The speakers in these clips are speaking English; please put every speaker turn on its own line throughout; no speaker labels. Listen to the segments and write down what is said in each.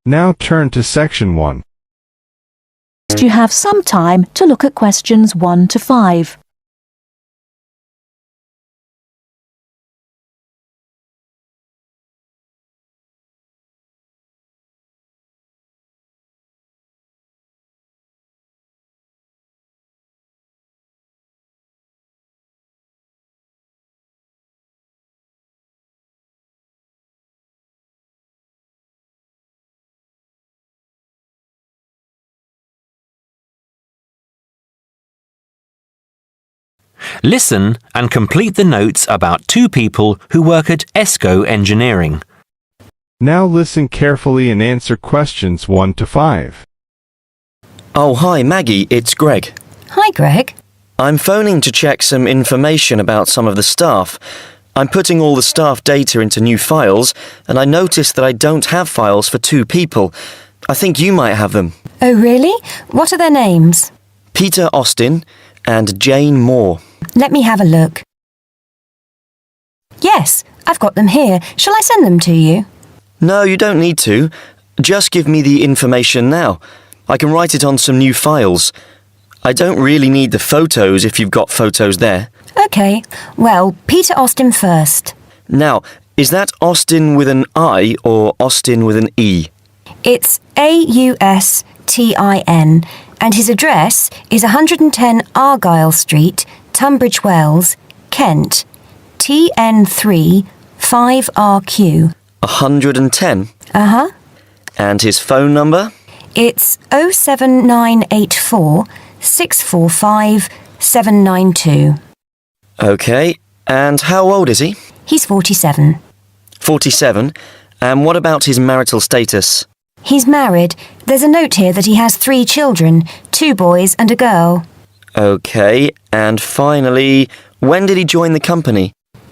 Now turn to section 1.
You have some time to look at questions 1 to 5.
Listen and complete the notes about 2 people who work at ESCO Engineering.
Now listen carefully and answer questions 1 to 5.
Oh, hi, Maggie, it's Greg.
Hi, Greg.
I'm phoning to check some information about some of the staff. I'm putting all the staff data into new files, and I noticed that I don't have files for 2 people. I think you might have them.
Oh, really? What are their names?
Peter Austin and Jane Moore.
Let me have a look. Yes, I've got them here. Shall I send them to you?
No, you don't need to. Just give me the information now. I can write it on some new files. I don't really need the photos if you've got photos there.
OK. Well, Peter Austin first.
Now, is that Austin with an I or Austin with an E?
It's Austin, and his address is 110 Argyle Street, Tunbridge Wells, Kent, TN3 5RQ.
110?
Uh-huh.
And his phone number?
It's 07984 645 792.
OK. And how old is he?
He's 47.
47. And what about his marital status?
He's married. There's a note here that he has 3 children, 2 boys and a girl.
OK. And finally, when did he join the company?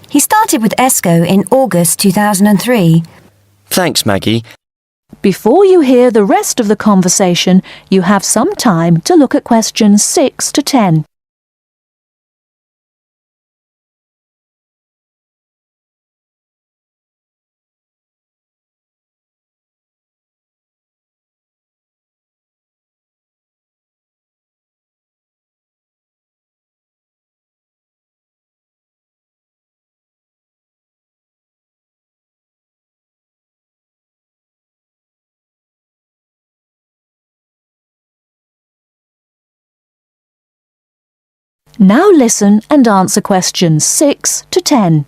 He started with ESCO in August 2003.
Thanks, Maggie.
Before you hear the rest of the conversation, you have some time to look at questions 6 to 10. Now listen and answer questions 6 to 10.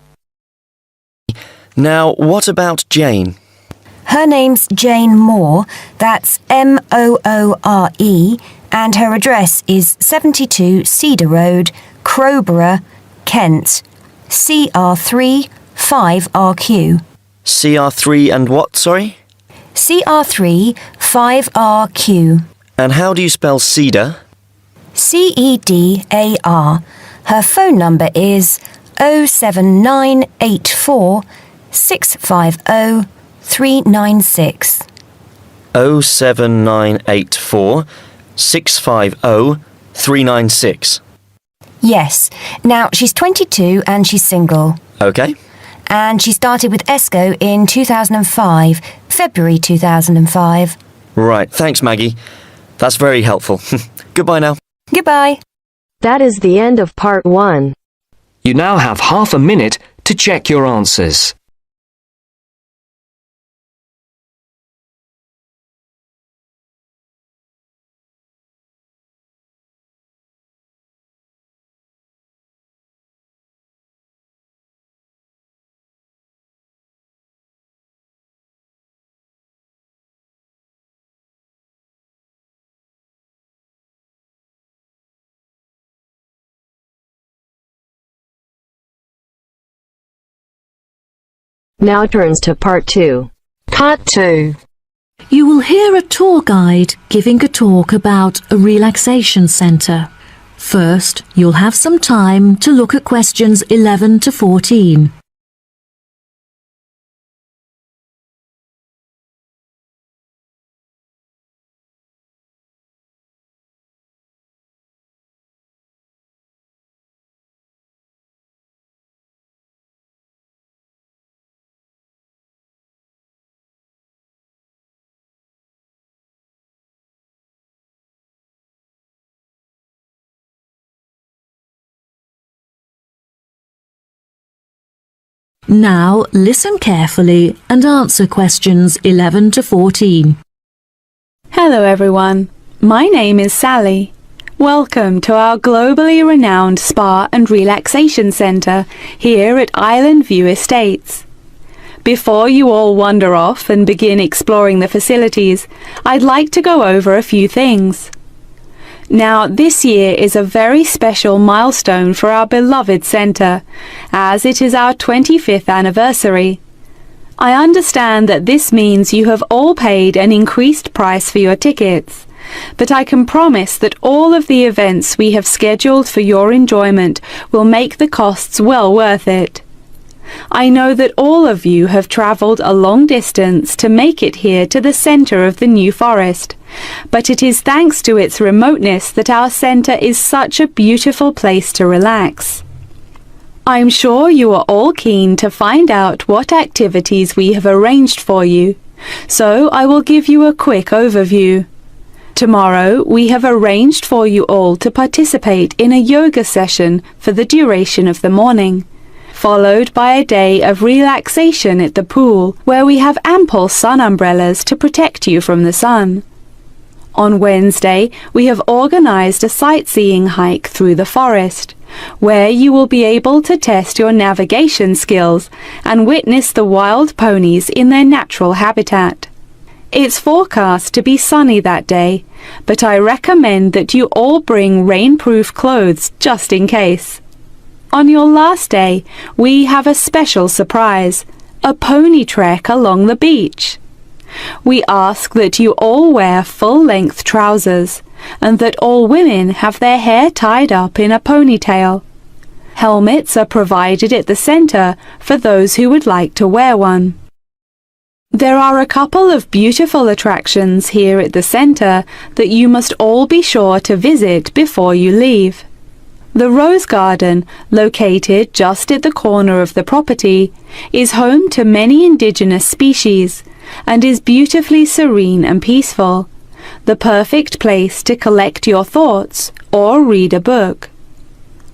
Now, what about Jane?
Her name's Jane Moore, that's Moore, and her address is 72 Cedar Road, Crowborough, Kent, CR3 5RQ.
CR3 and what, sorry?
CR3 5RQ.
And how do you spell cedar?
CEDAR. Her phone number is 07984 650 396.
07984 650 396.
Yes. Now, she's 22 and she's single.
OK.
And she started with ESCO in 2005, February 2005.
Right, thanks, Maggie. That's very helpful. Goodbye now.
Goodbye.
That is the end of part 1.
You now have half a minute to check your answers.
Now turns to part 2.
Part 2. You will hear a tour guide giving a talk about a relaxation centre. First, you'll have some time to look at questions 11 to 14. Now listen carefully and answer questions 11 to 14.
Hello everyone, my name is Sally. Welcome to our globally renowned spa and relaxation centre here at Island View Estates. Before you all wander off and begin exploring the facilities, I'd like to go over a few things. Now, this year is a very special milestone for our beloved centre, as it is our 25th anniversary. I understand that this means you have all paid an increased price for your tickets, but I can promise that all of the events we have scheduled for your enjoyment will make the costs well worth it. I know that all of you have travelled a long distance to make it here to the centre of the New Forest, but it is thanks to its remoteness that our centre is such a beautiful place to relax. I'm sure you are all keen to find out what activities we have arranged for you, so I will give you a quick overview. Tomorrow we have arranged for you all to participate in a yoga session for the duration of the morning, followed by a day of relaxation at the pool, where we have ample sun umbrellas to protect you from the sun. On Wednesday, we have organised a sightseeing hike through the forest, where you will be able to test your navigation skills and witness the wild ponies in their natural habitat. It's forecast to be sunny that day, but I recommend that you all bring rainproof clothes just in case. On your last day, we have a special surprise, a pony trek along the beach. We ask that you all wear full-length trousers and that all women have their hair tied up in a ponytail. Helmets are provided at the centre for those who would like to wear one. There are a couple of beautiful attractions here at the centre that you must all be sure to visit before you leave. The Rose Garden, located just at the corner of the property, is home to many indigenous species and is beautifully serene and peaceful, the perfect place to collect your thoughts or read a book.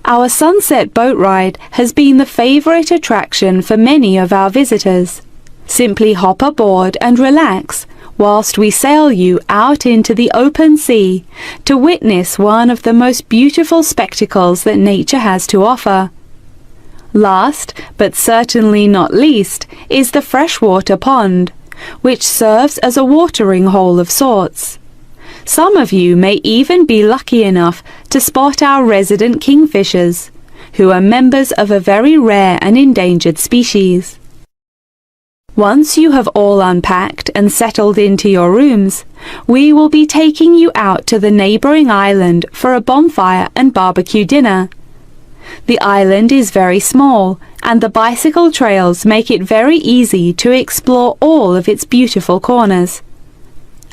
Our sunset boat ride has been the favourite attraction for many of our visitors. Simply hop aboard and relax whilst we sail you out into the open sea to witness one of the most beautiful spectacles that nature has to offer. Last, but certainly not least, is the freshwater pond, which serves as a watering hole of sorts. Some of you may even be lucky enough to spot our resident kingfishers, who are members of a very rare and endangered species. Once you have all unpacked and settled into your rooms, we will be taking you out to the neighbouring island for a bonfire and barbecue dinner. The island is very small, and the bicycle trails make it very easy to explore all of its beautiful corners.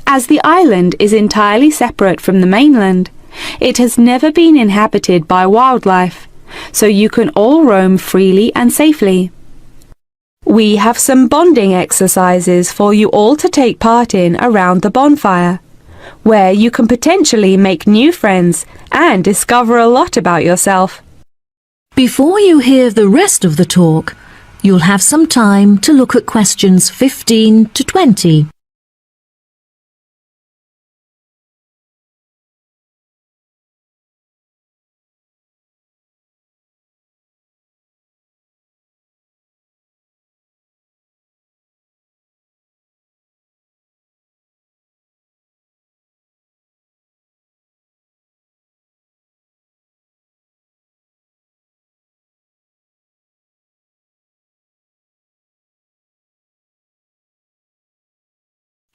As the island is entirely separate from the mainland, it has never been inhabited by wildlife, so you can all roam freely and safely. We have some bonding exercises for you all to take part in around the bonfire, where you can potentially make new friends and discover a lot about yourself.
Before you hear the rest of the talk, you'll have some time to look at questions 15 to 20.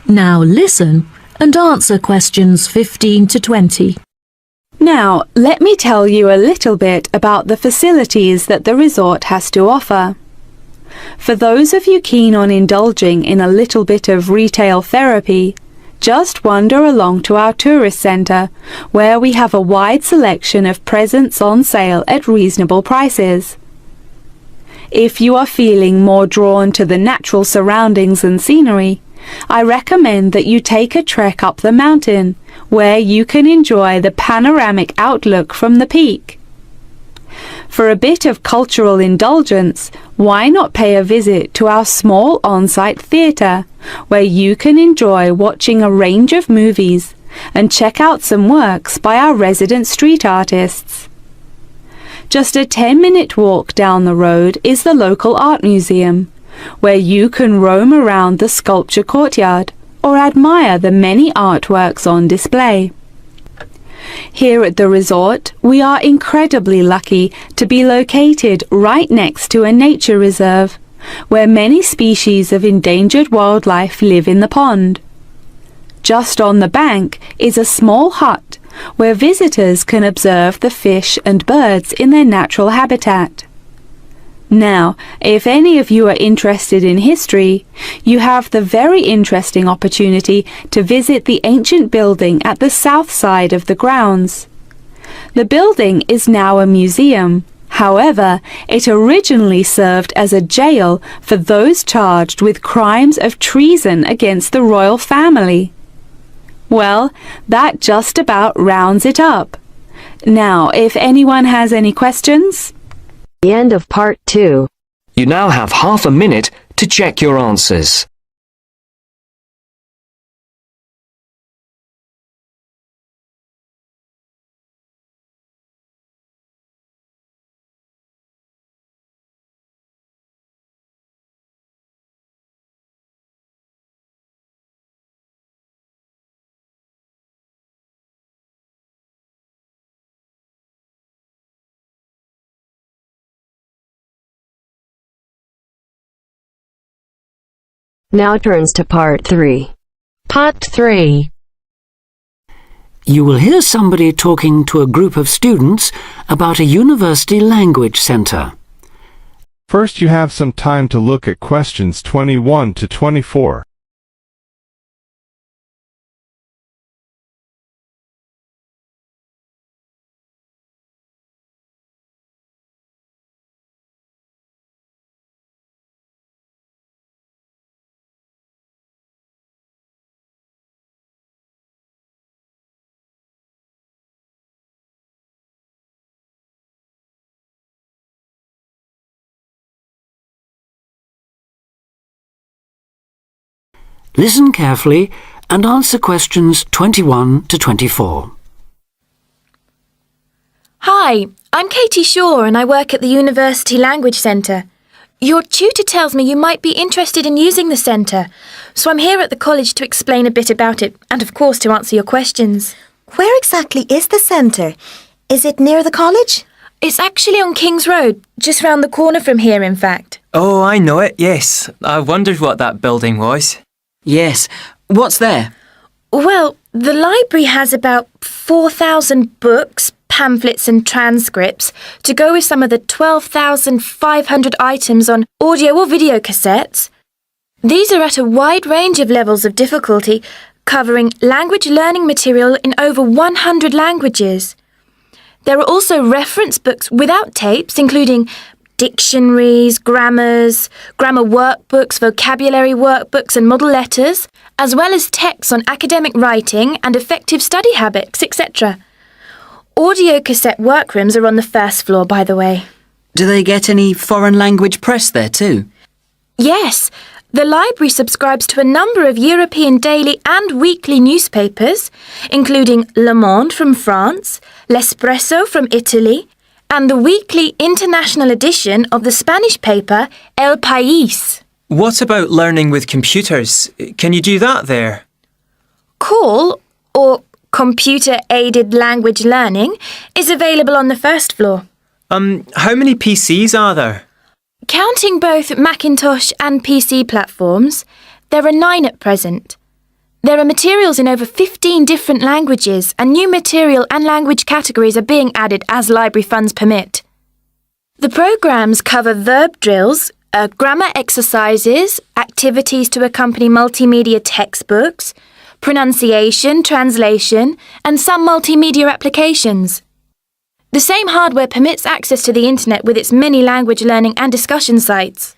Now listen and answer questions 15 to 20.
Now, let me tell you a little bit about the facilities that the resort has to offer. For those of you keen on indulging in a little bit of retail therapy, just wander along to our tourist centre, where we have a wide selection of presents on sale at reasonable prices. If you are feeling more drawn to the natural surroundings and scenery, I recommend that you take a trek up the mountain, where you can enjoy the panoramic outlook from the peak. For a bit of cultural indulgence, why not pay a visit to our small on-site theatre, where you can enjoy watching a range of movies and check out some works by our resident street artists. Just a 10-minute walk down the road is the local art museum, where you can roam around the sculpture courtyard or admire the many artworks on display. Here at the resort, we are incredibly lucky to be located right next to a nature reserve, where many species of endangered wildlife live in the pond. Just on the bank is a small hut where visitors can observe the fish and birds in their natural habitat. Now, if any of you are interested in history, you have the very interesting opportunity to visit the ancient building at the south side of the grounds. The building is now a museum. However, it originally served as a jail for those charged with crimes of treason against the royal family. Well, that just about rounds it up. Now, if anyone has any questions?
The end of part 2.
You now have half a minute to check your answers.
Now turns to part 3. Part 3.
You will hear somebody talking to a group of students about a university language center.
First, you have some time to look at questions 21 to 24.
Listen carefully and answer questions 21 to 24.
Hi, I'm Katie Shaw and I work at the University Language Centre. Your tutor tells me you might be interested in using the centre, so I'm here at the college to explain a bit about it and, of course, to answer your questions.
Where exactly is the centre? Is it near the college?
It's actually on King's Road, just round the corner from here, in fact.
Oh, I know it, yes. I wondered what that building was.
Yes. What's there?
Well, the library has about 4,000 books, pamphlets and transcripts to go with some of the 12,500 items on audio or video cassettes. These are at a wide range of levels of difficulty, covering language learning material in over 100 languages. There are also reference books without tapes, including dictionaries, grammars, grammar workbooks, vocabulary workbooks and model letters, as well as texts on academic writing and effective study habits, etc. Audio cassette workrooms are on the first floor, by the way.
Do they get any foreign language press there too?
Yes, the library subscribes to a number of European daily and weekly newspapers, including Le Monde from France, L'Espresso from Italy, and the weekly international edition of the Spanish paper El País.
What about learning with computers? Can you do that there?
CALL, or Computer-Aided Language Learning, is available on the first floor.
How many PCs are there?
Counting both Macintosh and PC platforms, there are 9 at present. There are materials in over 15 different languages, and new material and language categories are being added as library funds permit. The programmes cover verb drills, grammar exercises, activities to accompany multimedia textbooks, pronunciation, translation, and some multimedia applications. The same hardware permits access to the internet with its many language learning and discussion sites.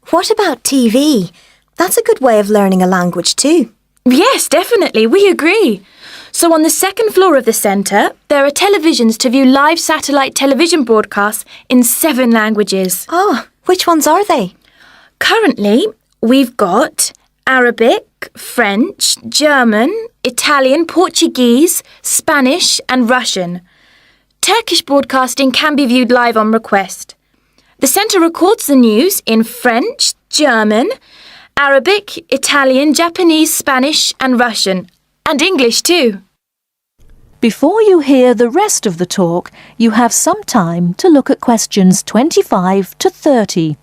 What about TV? That's a good way of learning a language too.
Yes, definitely, we agree. So on the second floor of the centre, there are televisions to view live satellite television broadcasts in 7 languages.
Oh, which ones are they?
Currently, we've got Arabic, French, German, Italian, Portuguese, Spanish and Russian. Turkish broadcasting can be viewed live on request. The centre records the news in French, German, Arabic, Italian, Japanese, Spanish and Russian. And English too.
Before you hear the rest of the talk, you have some time to look at questions 25 to 30.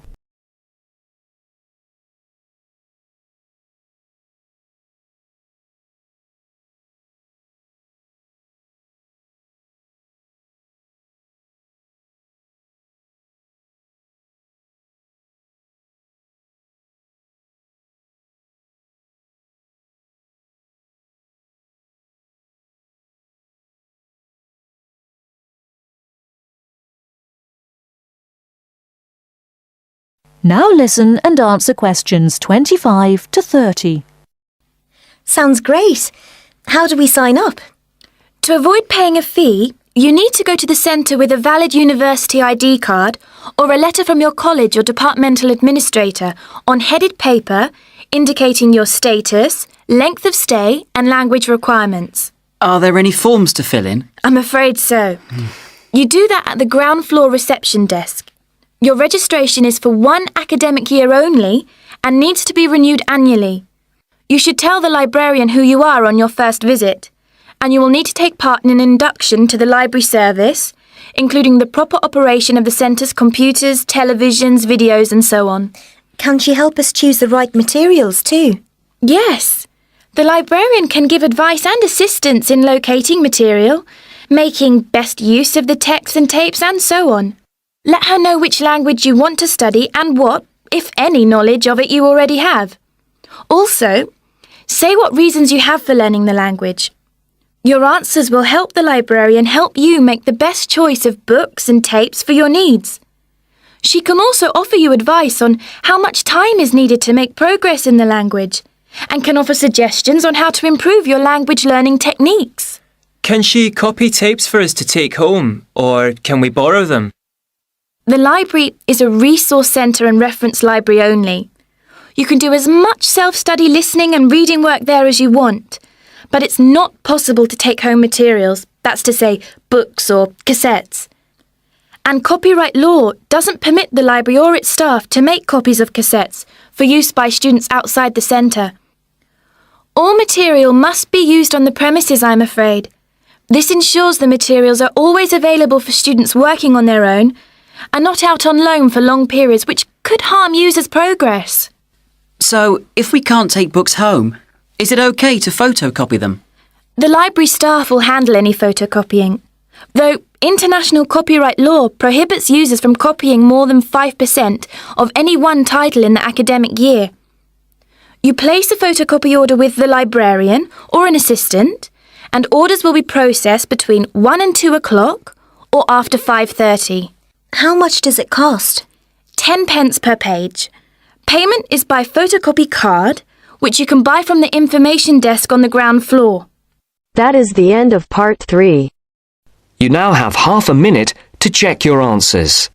Now listen and answer questions 25 to 30.
Sounds great. How do we sign up?
To avoid paying a fee, you need to go to the centre with a valid university ID card or a letter from your college or departmental administrator on headed paper indicating your status, length of stay and language requirements.
Are there any forms to fill in?
I'm afraid so. You do that at the ground floor reception desk. Your registration is for 1 academic year only and needs to be renewed annually. You should tell the librarian who you are on your first visit, and you will need to take part in an induction to the library service, including the proper operation of the centre's computers, televisions, videos and so on.
Can she help us choose the right materials too?
Yes. The librarian can give advice and assistance in locating material, making best use of the texts and tapes and so on. Let her know which language you want to study and what, if any, knowledge of it you already have. Also, say what reasons you have for learning the language. Your answers will help the librarian help you make the best choice of books and tapes for your needs. She can also offer you advice on how much time is needed to make progress in the language and can offer suggestions on how to improve your language learning techniques.
Can she copy tapes for us to take home, or can we borrow them?
The library is a resource centre and reference library only. You can do as much self-study listening and reading work there as you want, but it's not possible to take home materials, that's to say, books or cassettes. And copyright law doesn't permit the library or its staff to make copies of cassettes for use by students outside the centre. All material must be used on the premises, I'm afraid. This ensures the materials are always available for students working on their own and not out on loan for long periods, which could harm users' progress.
So, if we can't take books home, is it okay to photocopy them?
The library staff will handle any photocopying, though international copyright law prohibits users from copying more than 5% of any one title in the academic year. You place a photocopy order with the librarian or an assistant, and orders will be processed between 1 and 2 o'clock or after 5:30.
How much does it cost?
10 pence per page. Payment is by photocopy card, which you can buy from the information desk on the ground floor.
That is the end of part 3.
You now have half a minute to check your answers.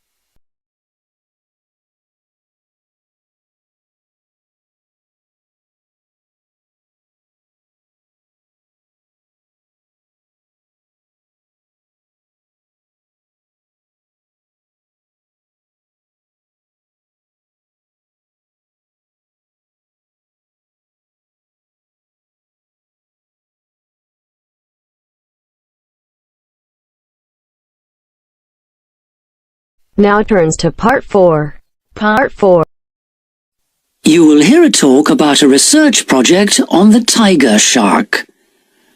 Now turns to part 4. Part 4.
You will hear a talk about a research project on the tiger shark.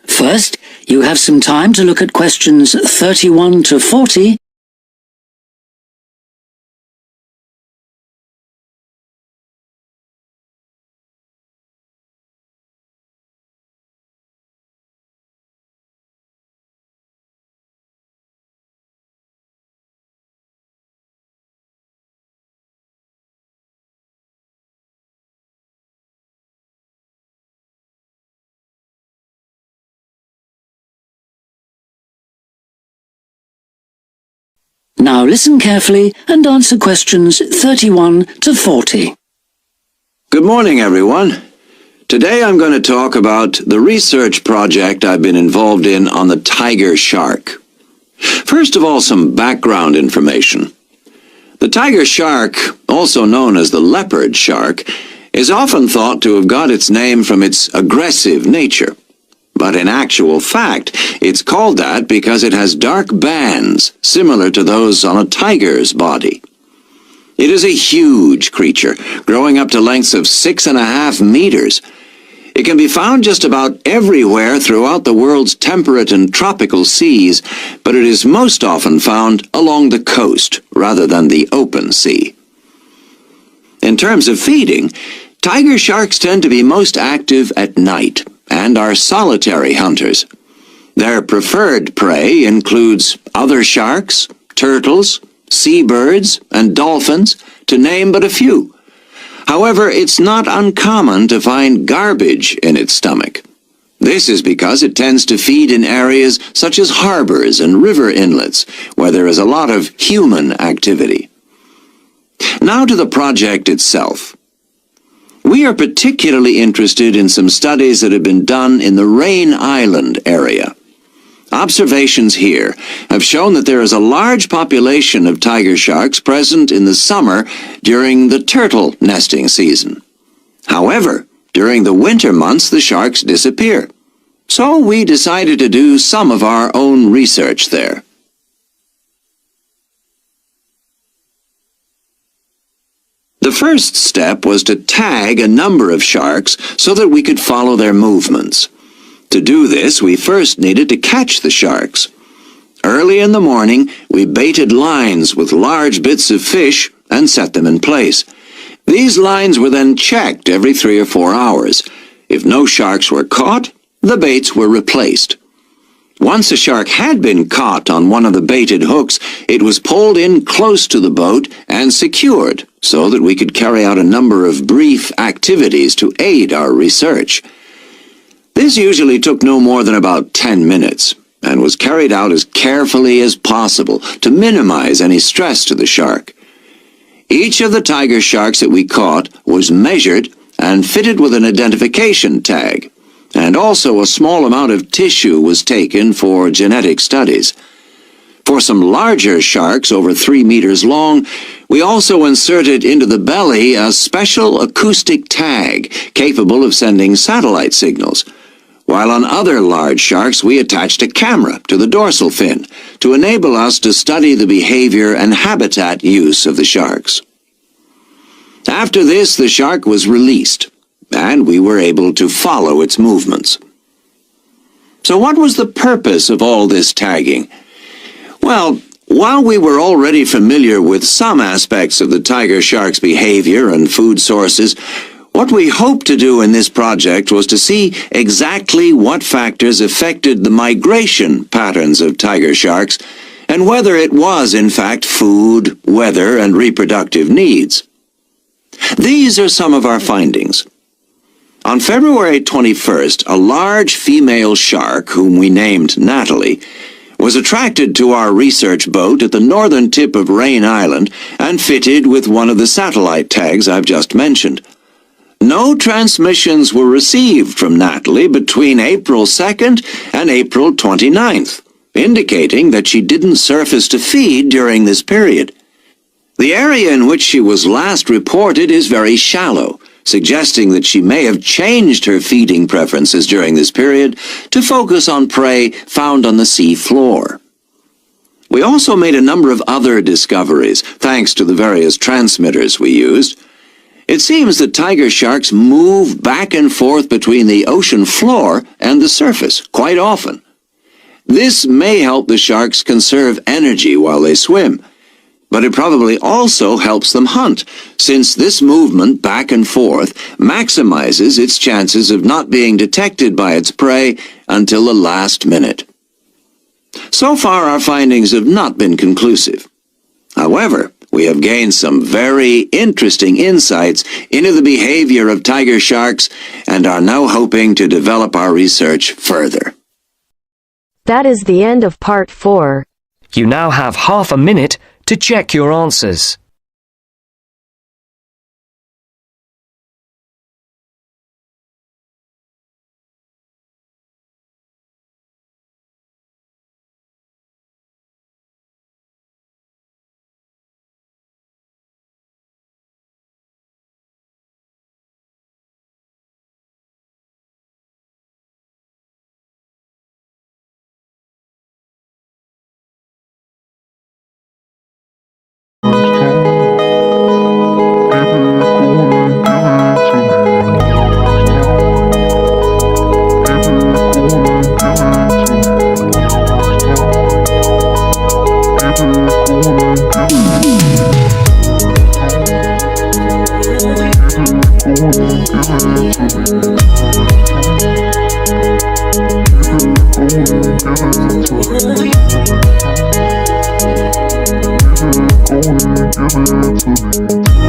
First, you have some time to look at questions 31 to 40 Now listen carefully and answer questions 31 to 40.
Good morning, everyone. Today I'm going to talk about the research project I've been involved in on the tiger shark. First of all, some background information. The tiger shark, also known as the leopard shark, is often thought to have got its name from its aggressive nature. But in actual fact, it's called that because it has dark bands similar to those on a tiger's body. It is a huge creature, growing up to lengths of 6.5 meters. It can be found just about everywhere throughout the world's temperate and tropical seas, but it is most often found along the coast rather than the open sea. In terms of feeding, tiger sharks tend to be most active at night and are solitary hunters. Their preferred prey includes other sharks, turtles, seabirds, and dolphins, to name but a few. However, it's not uncommon to find garbage in its stomach. This is because it tends to feed in areas such as harbors and river inlets, where there is a lot of human activity. Now to the project itself. We are particularly interested in some studies that have been done in the Rain Island area. Observations here have shown that there is a large population of tiger sharks present in the summer during the turtle nesting season. However, during the winter months the sharks disappear. So we decided to do some of our own research there. The first step was to tag a number of sharks so that we could follow their movements. To do this, we first needed to catch the sharks. Early in the morning, we baited lines with large bits of fish and set them in place. These lines were then checked every 3 or 4 hours. If no sharks were caught, the baits were replaced. Once a shark had been caught on one of the baited hooks, it was pulled in close to the boat and secured so that we could carry out a number of brief activities to aid our research. This usually took no more than about 10 minutes and was carried out as carefully as possible to minimize any stress to the shark. Each of the tiger sharks that we caught was measured and fitted with an identification tag, and also a small amount of tissue was taken for genetic studies. For some larger sharks over 3 meters long, we also inserted into the belly a special acoustic tag capable of sending satellite signals, while on other large sharks we attached a camera to the dorsal fin to enable us to study the behavior and habitat use of the sharks. After this, the shark was released, and we were able to follow its movements. So what was the purpose of all this tagging? Well, while we were already familiar with some aspects of the tiger shark's behavior and food sources, what we hoped to do in this project was to see exactly what factors affected the migration patterns of tiger sharks and whether it was in fact food, weather, and reproductive needs. These are some of our findings. On February 21st, a large female shark, whom we named Natalie, was attracted to our research boat at the northern tip of Rain Island and fitted with one of the satellite tags I've just mentioned. No transmissions were received from Natalie between April 2nd and April 29th, indicating that she didn't surface to feed during this period. The area in which she was last reported is very shallow, suggesting that she may have changed her feeding preferences during this period to focus on prey found on the sea floor. We also made a number of other discoveries, thanks to the various transmitters we used. It seems that tiger sharks move back and forth between the ocean floor and the surface quite often. This may help the sharks conserve energy while they swim, but it probably also helps them hunt, since this movement back and forth maximizes its chances of not being detected by its prey until the last minute. So far, our findings have not been conclusive. However, we have gained some very interesting insights into the behavior of tiger sharks and are now hoping to develop our research further.
That is the end of part 4.
You now have half a minute to check your answers.
Give it to me.